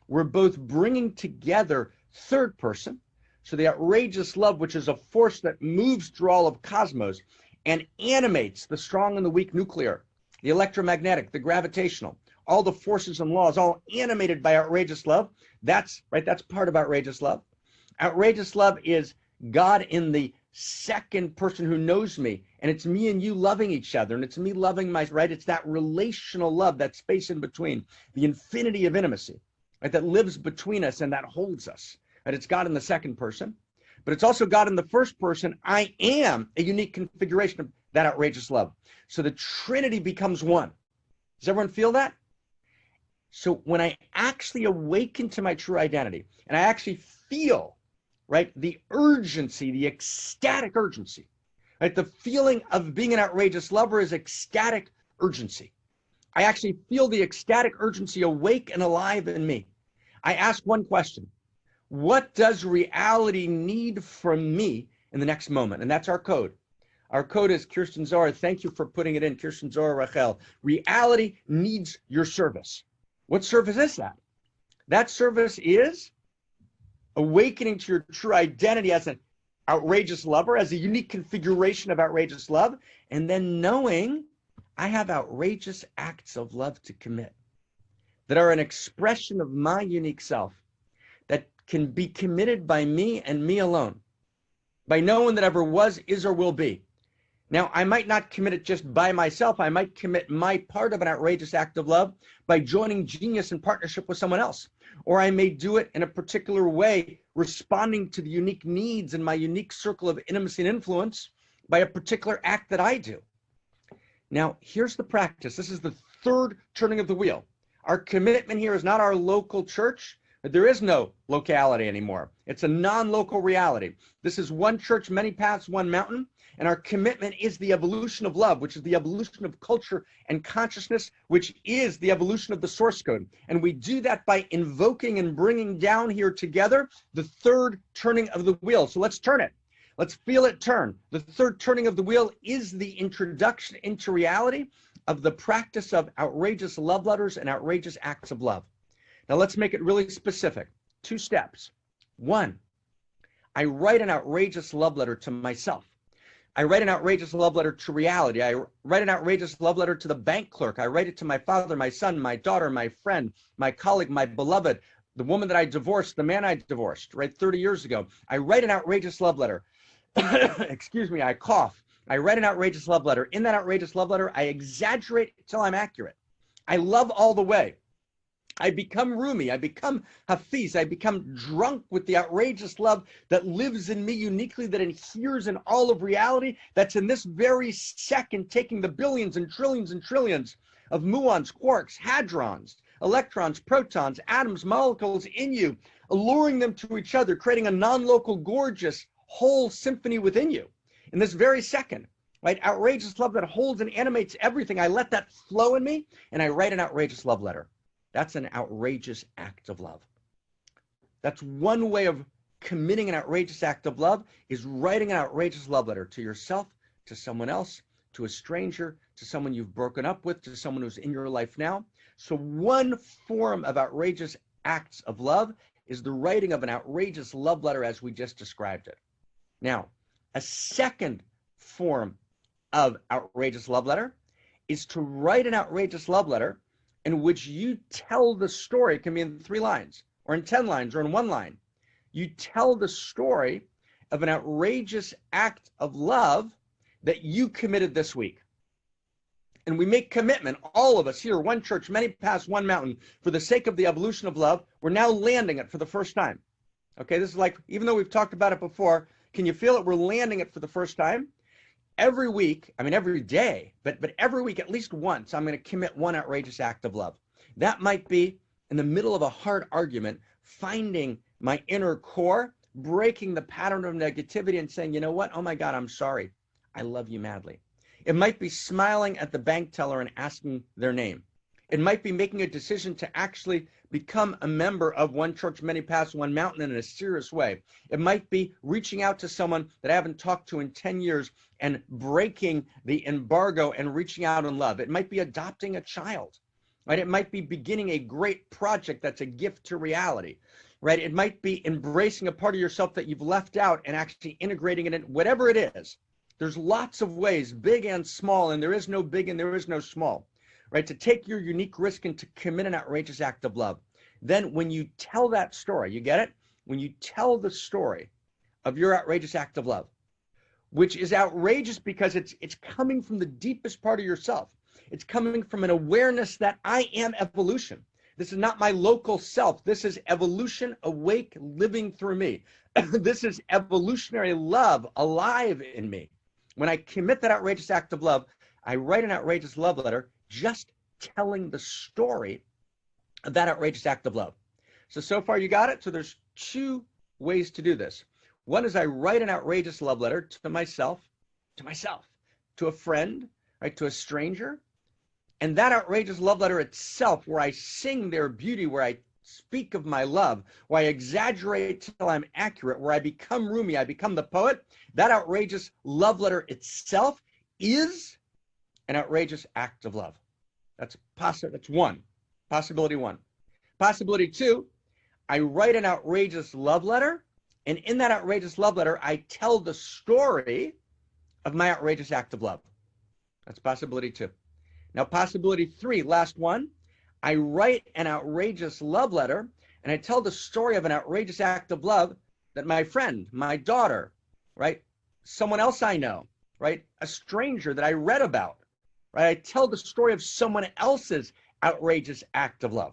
we're both bringing together third person, so the outrageous love, which is a force that moves through all of cosmos and animates the strong and the weak nuclear, the electromagnetic, the gravitational, all the forces and laws, all animated by outrageous love. That's right. That's part of outrageous love. Outrageous love is God in the second person who knows me, and it's me and you loving each other, and it's me loving right. It's that relational love, that space in between, the infinity of intimacy, right, that lives between us and that holds us. Right? It's God in the second person, but it's also God in the first person. I am a unique configuration of that outrageous love. So the Trinity becomes one. Does everyone feel that? So when I actually awaken to my true identity, and I actually feel, right, the urgency, the ecstatic urgency, right, the feeling of being an outrageous lover is ecstatic urgency. I actually feel the ecstatic urgency awake and alive in me. I ask one question: what does reality need from me in the next moment? And that's our code. Our code is Kirsten Zohar. Thank you for putting it in, Kirsten Zohar Rachel. Reality needs your service. What service is that? That service is awakening to your true identity as an outrageous lover, as a unique configuration of outrageous love, and then knowing I have outrageous acts of love to commit that are an expression of my unique self that can be committed by me and me alone, by no one that ever was, is, or will be. Now, I might not commit it just by myself. I might commit my part of an outrageous act of love by joining Genius in partnership with someone else. Or I may do it in a particular way, responding to the unique needs in my unique circle of intimacy and influence by a particular act that I do. Now, here's the practice. This is the third turning of the wheel. Our commitment here is not our local church. There is no locality anymore. It's a non-local reality. This is one church, many paths, one mountain. And our commitment is the evolution of love, which is the evolution of culture and consciousness, which is the evolution of the source code. And we do that by invoking and bringing down here together the third turning of the wheel. So let's turn it. Let's feel it turn. The third turning of the wheel is the introduction into reality of the practice of outrageous love letters and outrageous acts of love. Now let's make it really specific. 2 steps. 1, I write an outrageous love letter to myself. I write an outrageous love letter to reality. I write an outrageous love letter to the bank clerk. I write it to my father, my son, my daughter, my friend, my colleague, my beloved, the woman that I divorced, the man I divorced, right, 30 years ago. I write an outrageous love letter. Excuse me, I cough. I write an outrageous love letter. In that outrageous love letter, I exaggerate till I'm accurate. I love all the way. I become Rumi, I become Hafiz, I become drunk with the outrageous love that lives in me uniquely, that adheres in all of reality, that's in this very second taking the billions and trillions of muons, quarks, hadrons, electrons, protons, atoms, molecules in you, alluring them to each other, creating a non-local, gorgeous, whole symphony within you. In this very second, right? Outrageous love that holds and animates everything. I let that flow in me, and I write an outrageous love letter. That's an outrageous act of love. That's one way of committing an outrageous act of love, is writing an outrageous love letter to yourself, to someone else, to a stranger, to someone you've broken up with, to someone who's in your life now. So one form of outrageous acts of love is the writing of an outrageous love letter as we just described it. Now, a second form of outrageous love letter is to write an outrageous love letter in which you tell the story. It can be in 3 lines or in 10 lines or in 1 line. You tell the story of an outrageous act of love that you committed this week. And we make commitment, all of us here, one church, many paths, one mountain, for the sake of the evolution of love. We're now landing it for the first time. Okay, this is like, even though we've talked about it before, can you feel it? We're landing it for the first time. Every week, I mean every day, but every week at least once, I'm going to commit one outrageous act of love. That might be in the middle of a hard argument, finding my inner core, breaking the pattern of negativity and saying, you know what? Oh my God, I'm sorry. I love you madly. It might be smiling at the bank teller and asking their name. It might be making a decision to actually become a member of One Church, Many Paths, One Mountain in a serious way. It might be reaching out to someone that I haven't talked to in 10 years and breaking the embargo and reaching out in love. It might be adopting a child, right? It might be beginning a great project that's a gift to reality, right? It might be embracing a part of yourself that you've left out and actually integrating it in, whatever it is. There's lots of ways, big and small, and there is no big and there is no small. Right, to take your unique risk and to commit an outrageous act of love. Then when you tell that story, you get it? When you tell the story of your outrageous act of love, which is outrageous because it's coming from the deepest part of yourself. It's coming from an awareness that I am evolution. This is not my local self. This is evolution awake, living through me. This is evolutionary love alive in me. When I commit that outrageous act of love, I write an outrageous love letter just telling the story of that outrageous act of love. So far you got it? So there's 2 ways to do this. One is I write an outrageous love letter to myself, to a friend, right, to a stranger. And that outrageous love letter itself, where I sing their beauty, where I speak of my love, where I exaggerate till I'm accurate, where I become Rumi, I become the poet, that outrageous love letter itself is an outrageous act of love. That's one. Possibility 1. Possibility 2, I write an outrageous love letter, and in that outrageous love letter, I tell the story of my outrageous act of love. That's possibility 2. Now, possibility 3, last one, I write an outrageous love letter, and I tell the story of an outrageous act of love that my friend, my daughter, right, someone else I know, right, a stranger that I read about, right? I tell the story of someone else's outrageous act of love.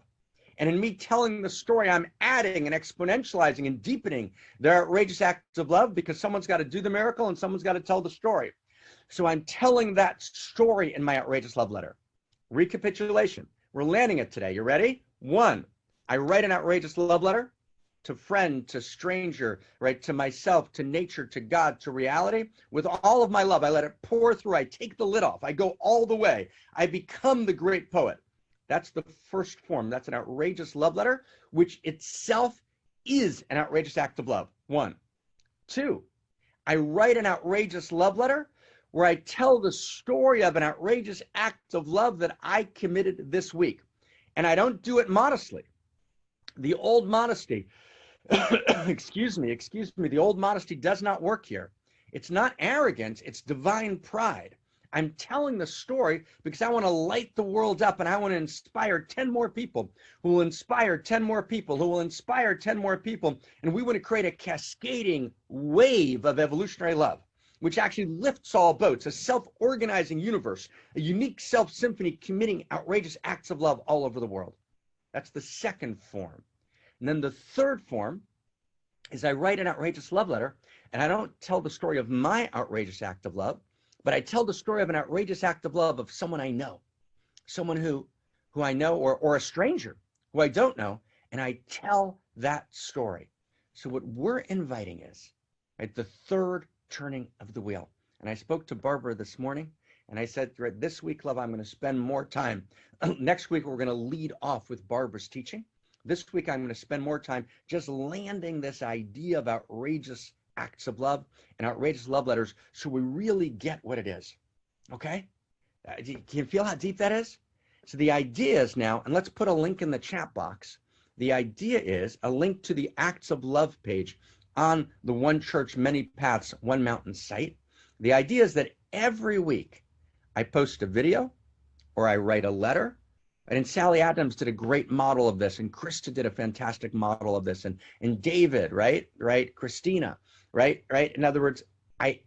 And in me telling the story, I'm adding and exponentializing and deepening their outrageous act of love, because someone's got to do the miracle and someone's got to tell the story. So I'm telling that story in my outrageous love letter. Recapitulation. We're landing it today. You ready? 1, I write an outrageous love letter to friend, to stranger, right? To myself, to nature, to God, to reality. With all of my love, I let it pour through. I take the lid off. I go all the way. I become the great poet. That's the first form. That's an outrageous love letter, which itself is an outrageous act of love. 1. 2, I write an outrageous love letter where I tell the story of an outrageous act of love that I committed this week. And I don't do it modestly. The old modesty, excuse me, the old modesty does not work here. It's not arrogance, it's divine pride. I'm telling the story because I want to light the world up, and I want to inspire 10 more people who will inspire 10 more people who will inspire 10 more people. And we want to create a cascading wave of evolutionary love, which actually lifts all boats, a self-organizing universe, a unique self-symphony committing outrageous acts of love all over the world. That's the second form. And then the third form is I write an outrageous love letter, and I don't tell the story of my outrageous act of love, but I tell the story of an outrageous act of love of someone I know, someone who I know, or a stranger who I don't know, and I tell that story. So what we're inviting is, right, the third turning of the wheel. And I spoke to Barbara this morning, and I said, right, this week, love, I'm going to spend more time. Next week, we're going to lead off with Barbara's teaching. This week, I'm going to spend more time just landing this idea of outrageous acts of love and outrageous love letters so we really get what it is. Okay? Can you feel how deep that is? So the idea is now, and let's put a link in the chat box. The idea is a link to the Acts of Love page on the One Church, Many Paths, One Mountain site. The idea is that every week I post a video or I write a letter. And Sally Adams did a great model of this, and Krista did a fantastic model of this, and David, right? Christina, right? In other words,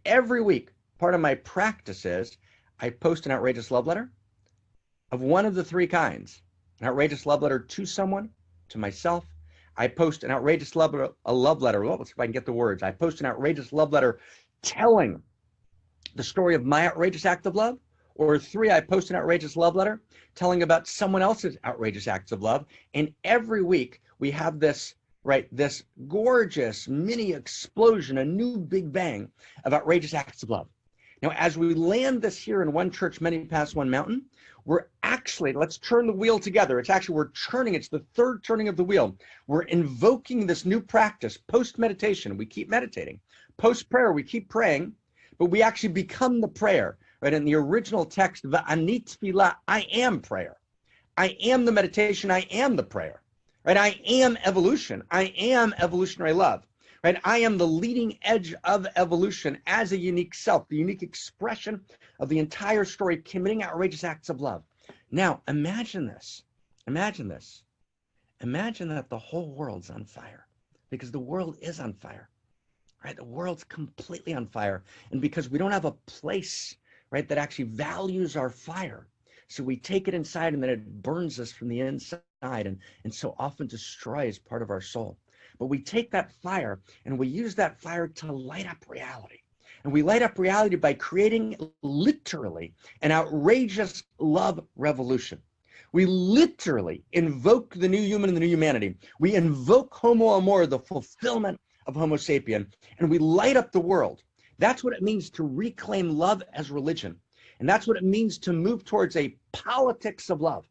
every week, part of my practice is I post an outrageous love letter of one of the three kinds. An outrageous love letter to someone, to myself. I post an outrageous love letter, well, let's see if I can get the words. I post an outrageous love letter telling the story of my outrageous act of love. Or 3, I post an outrageous love letter telling about someone else's outrageous acts of love. And every week we have this, right, this gorgeous mini explosion, a new big bang of outrageous acts of love. Now, as we land this here in One Church, Many Paths, One Mountain, we're actually, let's turn the wheel together. It's actually, we're turning, it's the third turning of the wheel. We're invoking this new practice, post-meditation. We keep meditating. Post-prayer, we keep praying, but we actually become the prayer. Right, in the original text, Va'ani tefillah, I am prayer. I am the meditation. I am the prayer. Right, I am evolution. I am evolutionary love. Right, I am the leading edge of evolution as a unique self, the unique expression of the entire story, committing outrageous acts of love. Now, imagine this. Imagine this. Imagine that the whole world's on fire, because the world is on fire. Right, the world's completely on fire, and because we don't have a place, right, that actually values our fire. So we take it inside, and then it burns us from the inside, and so often destroys part of our soul. But we take that fire and we use that fire to light up reality. And we light up reality by creating literally an outrageous love revolution. We literally invoke the new human and the new humanity. We invoke Homo Amor, the fulfillment of Homo sapien, and we light up the world. That's what it means to reclaim love as religion. And that's what it means to move towards a politics of love.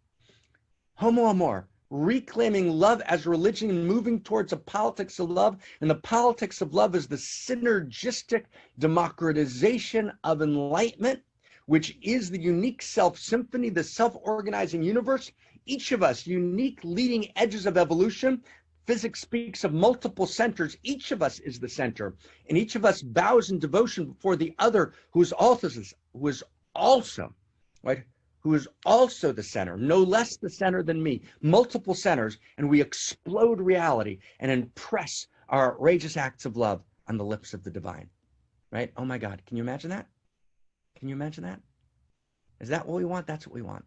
Homo Amor, reclaiming love as religion and moving towards a politics of love. And the politics of love is the synergistic democratization of enlightenment, which is the unique self-symphony, the self-organizing universe. Each of us, unique leading edges of evolution. Physics speaks of multiple centers. Each of us is the center, and each of us bows in devotion before the other, who is also the center, no less the center than me. Multiple centers, and we explode reality and impress our outrageous acts of love on the lips of the divine. Right? Oh my God! Can you imagine that? Can you imagine that? Is that what we want? That's what we want.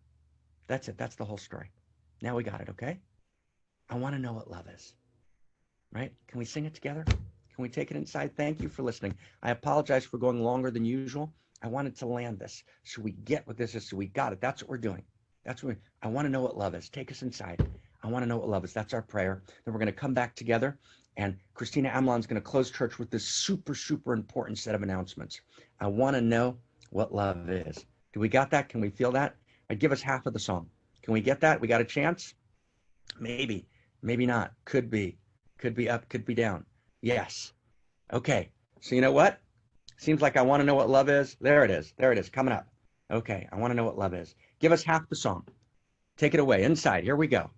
That's it. That's the whole story. Now we got it. Okay. I want to know what love is, right? Can we sing it together? Can we take it inside? Thank you for listening. I apologize for going longer than usual. I wanted to land this so we get what this is, so we got it. That's what we're doing. I want to know what love is. Take us inside. I want to know what love is. That's our prayer. Then we're going to come back together, and Christina Amelon's going to close church with this super, super important set of announcements. I want to know what love is. Do we got that? Can we feel that? I'd give us half of the song. Can we get that? We got a chance? Maybe, maybe not. Could be up, could be down. Yes. Okay. So you know what? Seems like I want to know what love is. There it is. There it is. Coming up. Okay. I want to know what love is. Give us half the song. Take it away. Inside. Here we go.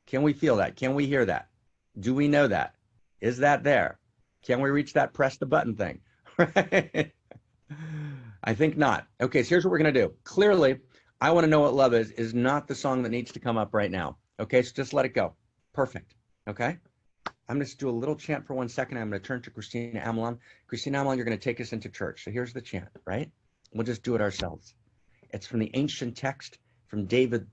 Can we feel that? Can we hear that? Do we know that? Is that there? Can we reach that press the button thing? Right? I think not. Okay, so here's what we're going to do. Clearly, I want to know what love is not the song that needs to come up right now. Okay, so just let it go. Perfect. Okay? I'm going to do a little chant for 1 second. I'm going to turn to Christina Amelon. Christina Amelon, you're going to take us into church. So here's the chant, right? We'll just do it ourselves. It's from the ancient text from David,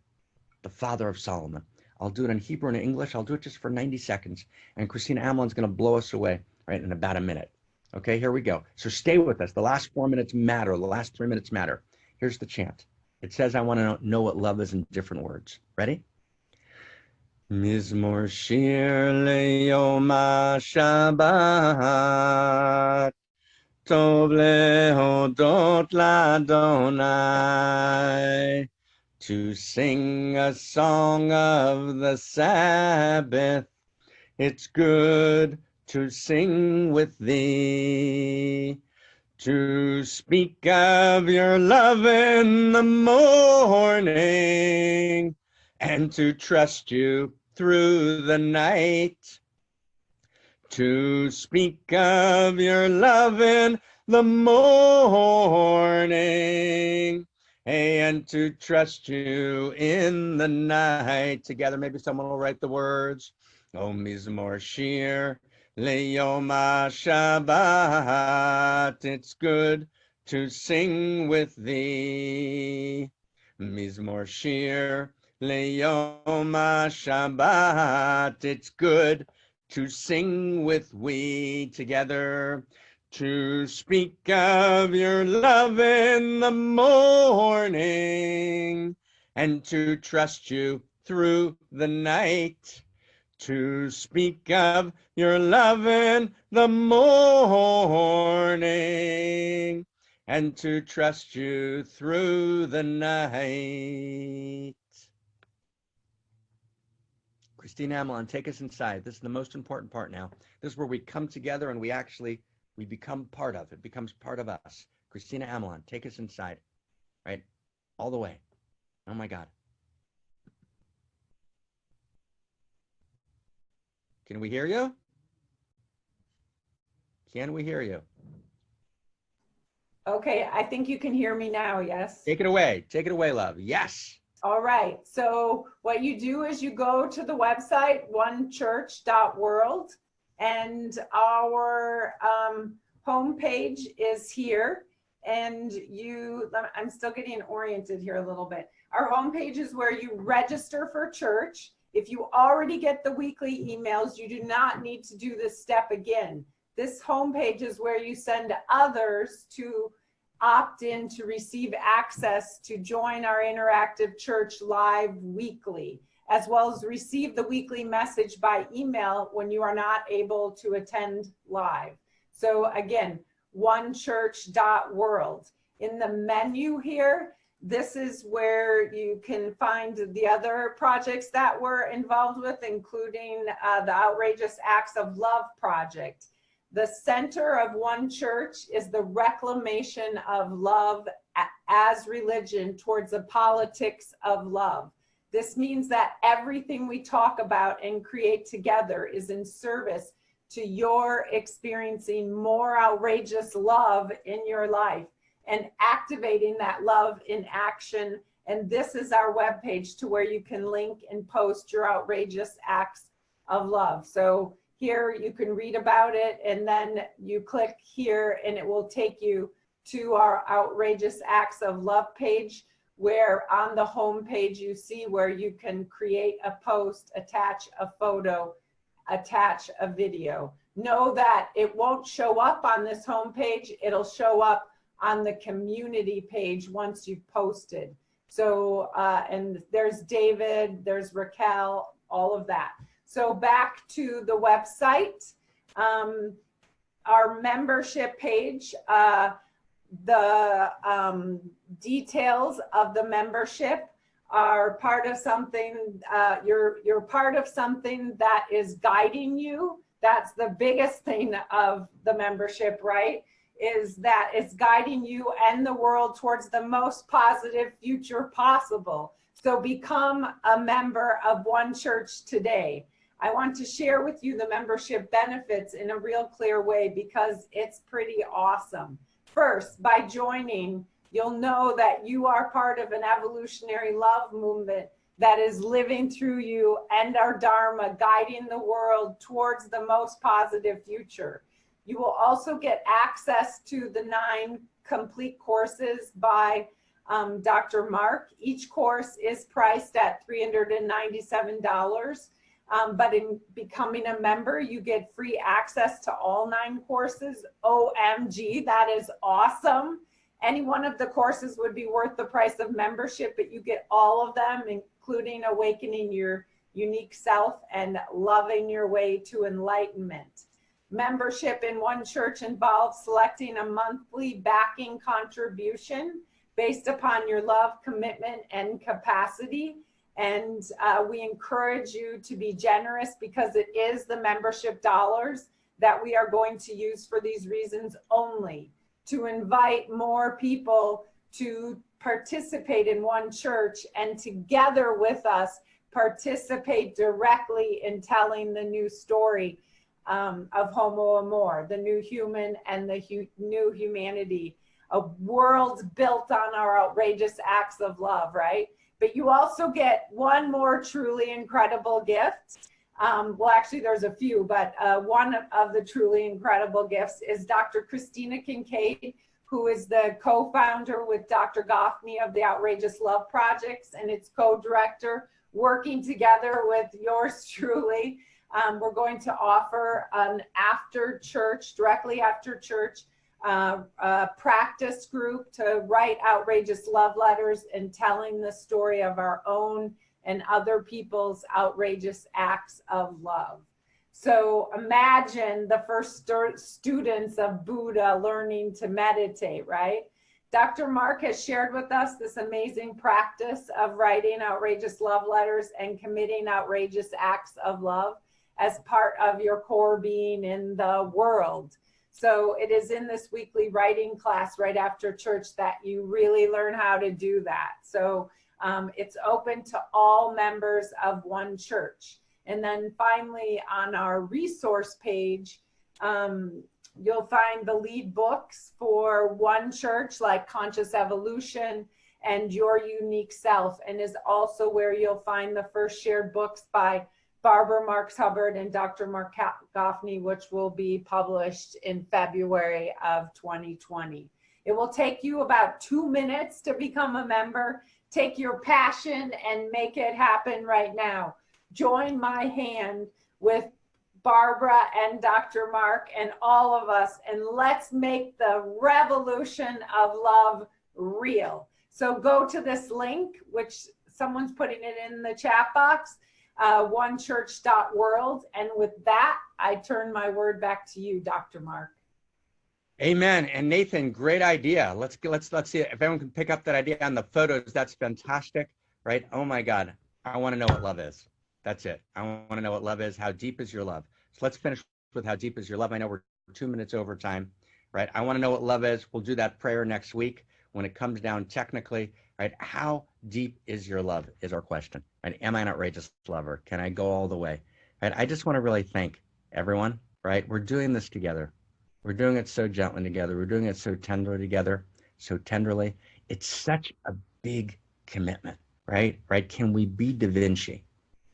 the father of Solomon. I'll do it in Hebrew and English. I'll do it just for 90 seconds. And Christina Amelon's going to blow us away, right, in about a minute. Okay, here we go. So stay with us. The last 4 minutes matter. The last 3 minutes matter. Here's the chant. It says, I want to know what love is in different words. Ready? Mizmor shir leyom HaShabbat Tov lehodot l'Adonai, to sing a song of the Sabbath. It's good to sing with thee, to speak of your love in the morning, and to trust you through the night. To speak of your love in the morning, and to trust you in the night. Together, maybe someone will write the words. O Mizmor Shir Leyom HaShabbat, it's good to sing with thee. Mizmor Shir Leyom HaShabbat, it's good to sing with we. Together, to speak of your love in the morning, and to trust you through the night. To speak of your love in the morning, and to trust you through the night. Christina Amelon, take us inside. This is the most important part now. This is where we come together and we become part of it. Becomes part of us. Christina Amelon, take us inside, right? All the way. Oh my God. Can we hear you? Can we hear you? Okay, I think you can hear me now, yes? Take it away. Take it away, love. Yes. All right, so what you do is you go to the website, onechurch.world, and our homepage is here. And I'm still getting oriented here a little bit. Our homepage is where you register for church. If you already get the weekly emails, you do not need to do this step again. This homepage is where you send others to opt in to receive access to join our interactive church live weekly, as well as receive the weekly message by email when you are not able to attend live. So again, onechurch.world. In the menu here, this is where you can find the other projects that we're involved with, including the Outrageous Acts of Love project. The center of One Church is the reclamation of love as religion towards the politics of love. This means that everything we talk about and create together is in service to your experiencing more outrageous love in your life and activating that love in action. And this is our webpage to where you can link and post your outrageous acts of love. So here you can read about it, and then you click here and it will take you to our Outrageous Acts of Love page, where on the home page you see where you can create a post, attach a photo, attach a video. Know that it won't show up on this home page. It'll show up on the community page once you've posted. So, and there's David, there's Raquel, all of that. So back to the website, our membership page, the details of the membership are part of something, you're part of something that is guiding you. That's the biggest thing of the membership, right? Is that it's guiding you and the world towards the most positive future possible. So become a member of One Church today. I want to share with you the membership benefits in a real clear way because it's pretty awesome. First, by joining, you'll know that you are part of an evolutionary love movement that is living through you and our Dharma, guiding the world towards the most positive future. You will also get access to the 9 complete courses by Dr. Mark. Each course is priced at $397. But in becoming a member, you get free access to all 9 courses. OMG, that is awesome. Any one of the courses would be worth the price of membership, but you get all of them, including Awakening Your Unique Self and Loving Your Way to Enlightenment. Membership in One Church involves selecting a monthly backing contribution based upon your love, commitment, and capacity. And we encourage you to be generous because it is the membership dollars that we are going to use for these reasons only, to invite more people to participate in One Church and together with us participate directly in telling the new story of Homo Amor, the new human and the new humanity, a world built on our outrageous acts of love, right? But you also get one more truly incredible gift. Well, actually, there's a few, but one of the truly incredible gifts is Dr. Christina Kincaid, who is the co-founder with Dr. Goffney of the Outrageous Love Projects and its co-director, working together with yours truly. We're going to offer an after church, directly after church, practice group to write outrageous love letters and telling the story of our own and other people's outrageous acts of love. So imagine the first students of Buddha learning to meditate, right? Dr. Mark has shared with us this amazing practice of writing outrageous love letters and committing outrageous acts of love as part of your core being in the world. So it is in this weekly writing class right after church that you really learn how to do that. So it's open to all members of One Church. And then finally on our resource page, you'll find the lead books for One Church, like Conscious Evolution and Your Unique Self, and is also where you'll find the first shared books by Barbara Marx Hubbard and Dr. Mark Goffney, which will be published in February of 2020. It will take you about 2 minutes to become a member. Take your passion and make it happen right now. Join my hand with Barbara and Dr. Mark and all of us, and let's make the revolution of love real. So go to this link, which someone's putting it in the chat box, onechurch.world. And with that, I turn my word back to you, Dr. Mark. Amen. And Nathan, great idea. Let's see if everyone can pick up that idea on the photos. That's fantastic, right? Oh my God. I want to know what love is. That's it. I want to know what love is. How deep is your love? So let's finish with how deep is your love. I know we're 2 minutes over time, right? I want to know what love is. We'll do that prayer next week when it comes down technically, right? How deep is your love is our question, right? Am I an outrageous lover? Can I go all the way? Right? I just want to really thank everyone, right? We're doing this together. We're doing it so gently together. We're doing it so tenderly together, so tenderly. It's such a big commitment, right? Right? Can we be Da Vinci?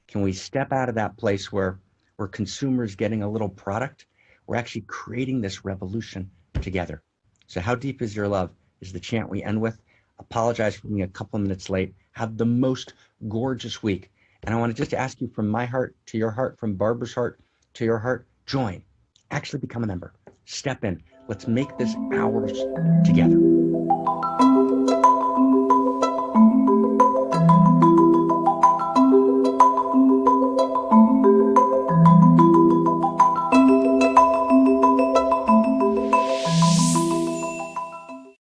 Can we step out of that place where we're consumers getting a little product? We're actually creating this revolution together. So how deep is your love is the chant we end with. Apologize for being a couple of minutes late. Have the most gorgeous week. And I want to just ask you, from my heart to your heart, from Barbara's heart to your heart, join. Actually become a member. Step in. Let's make this ours together.